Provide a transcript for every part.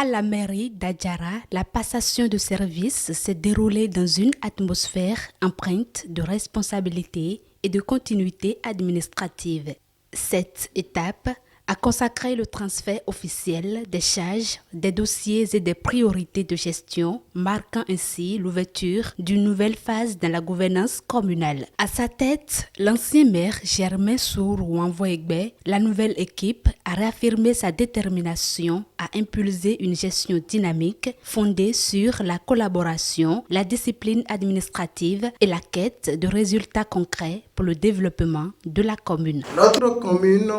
À la mairie d'Adjara, la passation de service s'est déroulée dans une atmosphère empreinte de responsabilité et de continuité administrative. Cette étape a consacré le transfert officiel des charges, des dossiers et des priorités de gestion, marquant ainsi l'ouverture d'une nouvelle phase dans la gouvernance communale. À sa tête, l'ancien maire Germain Sour-Ouanvoegbe, la nouvelle équipe a réaffirmé sa détermination à impulser une gestion dynamique fondée sur la collaboration, la discipline administrative et la quête de résultats concrets pour le développement de la commune. Notre commune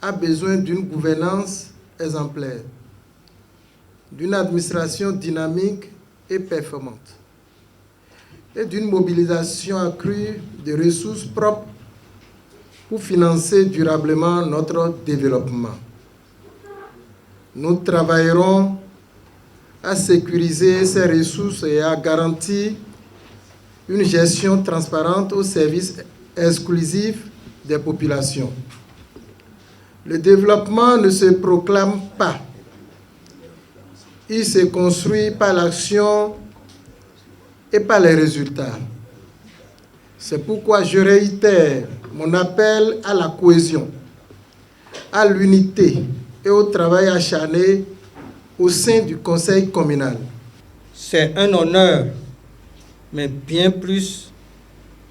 a besoin d'une gouvernance exemplaire, d'une administration dynamique et performante et d'une mobilisation accrue de ressources propres pour financer durablement notre développement. Nous travaillerons à sécuriser ces ressources et à garantir une gestion transparente au service exclusif des populations. Le développement ne se proclame pas. Il se construit par l'action et par les résultats. C'est pourquoi je réitère mon appel à la cohésion, à l'unité et au travail acharné au sein du conseil communal. C'est un honneur, mais bien plus,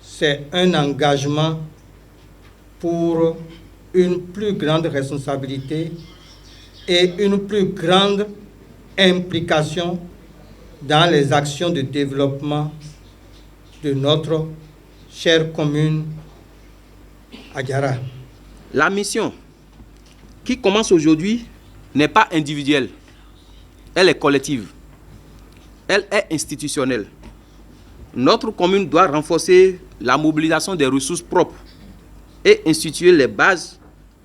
c'est un engagement pour une plus grande responsabilité et une plus grande implication dans les actions de développement de notre chère commune Adjara. La mission qui commence aujourd'hui n'est pas individuelle, elle est collective, elle est institutionnelle. Notre commune doit renforcer la mobilisation des ressources propres et instituer les bases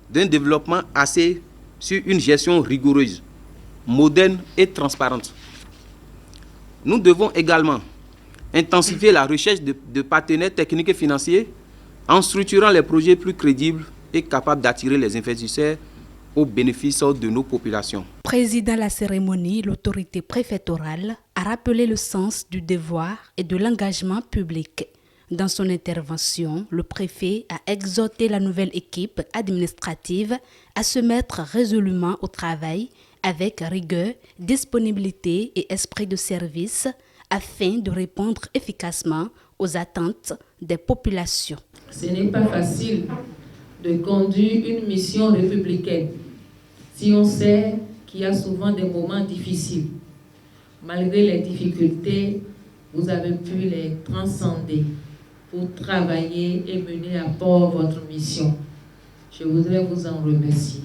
d'un développement axé sur une gestion rigoureuse, moderne et transparente. Nous devons également intensifier la recherche de partenaires techniques et financiers en structurant les projets plus crédibles et capables d'attirer les investisseurs au bénéfice de nos populations. Présidant la cérémonie, l'autorité préfectorale a rappelé le sens du devoir et de l'engagement public. Dans son intervention, le préfet a exhorté la nouvelle équipe administrative à se mettre résolument au travail avec rigueur, disponibilité et esprit de service afin de répondre efficacement aux attentes des populations. Ce n'est pas facile de conduire une mission républicaine si on sait qu'il y a souvent des moments difficiles. Malgré les difficultés, vous avez pu les transcender pour travailler et mener à bord votre mission. Je voudrais vous en remercier.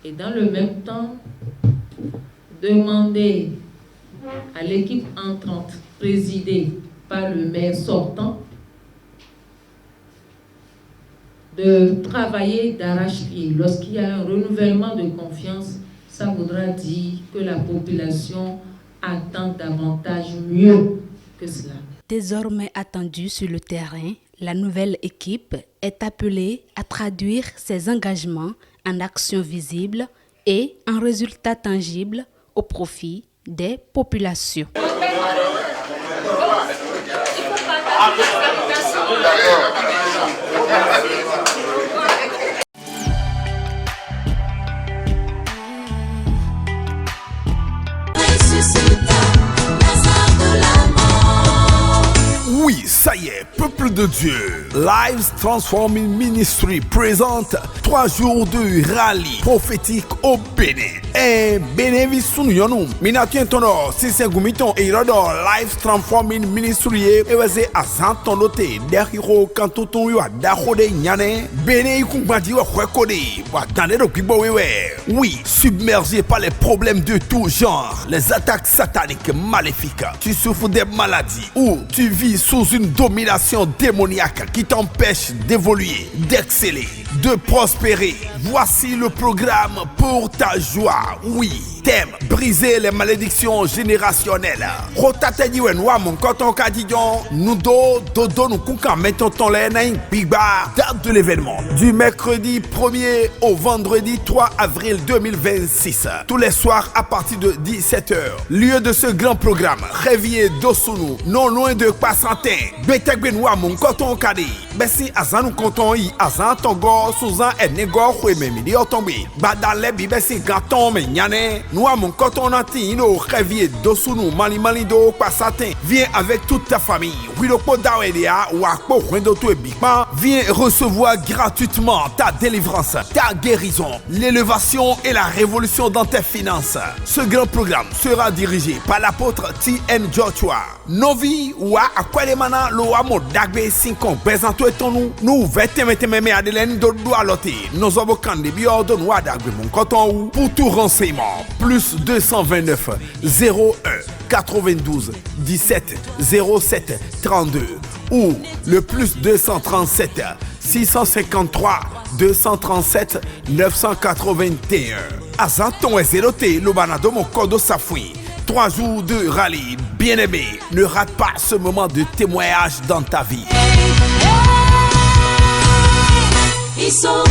Et dans le même temps, demander à l'équipe entrante, présidée par le maire sortant, de travailler d'arrache-pied. Lorsqu'il y a un renouvellement de confiance, ça voudra dire que la population attend davantage mieux que cela. Désormais attendue sur le terrain, la nouvelle équipe est appelée à traduire ses engagements en actions visibles et en résultats tangibles au profit des populations. Oui, ça y est, peuple de Dieu. Lives Transforming Ministry présente 3 jours de rallye prophétique au Bénin. Et bénéfice sous nous. Minatien tono, si c'est gomiton et rodo Lives Transforming Ministry et wazé à Santonote, derrière quand tout yo a d'achode nyane, Bénin kumbadi wa kwekode, wa danero kibo wewe. Oui, submergé par les problèmes de tout genre, les attaques sataniques maléfiques. Tu souffres des maladies ou tu vis sous une domination démoniaque qui t'empêche d'évoluer, d'exceller, de prospérer. Voici le programme pour ta joie. Oui, thème, briser les malédictions générationnelles. Rotate diwen wa mon koton kadidjon. Nous dodo nous kunka mettons ton lenaï bigba. Date de l'événement du mercredi 1er au vendredi 3 avril 2026. Tous les soirs à partir de 17h. Lieu de ce grand programme, Réveillé d'Osunu, non loin de Passantin. Betek benwa mon koton kadi. Bessi azan nous koton yi azan tongo souzan enego kwe memili otombi. Badale bi bessi gaton me nyane. Noua mon coton natino, Réveillé d'Osunu, Mali do Passantin. Viens avec toute ta famille. Wilopo Dawedea, Wakpo Rendoto et Bigman. Viens recevoir gratuitement ta délivrance, ta guérison, l'élevation et la révolution dans tes finances. Ce grand programme sera dirigé par l'apôtre T.N. Joshua. Novi wa akwalemana lo amo dagbe sinkon bezanto etonu nous vetememe adelen do alote nos obokande biordo noa dagbe mon coton ou pour tout renseignement plus 229 01 92 17 07 32 ou le plus 237 653 237 981 Azanton et zéroté le banado mon kodo safoui. 3 jours de rallye, bien-aimé, ne rate pas ce moment de témoignage dans ta vie. Ils sont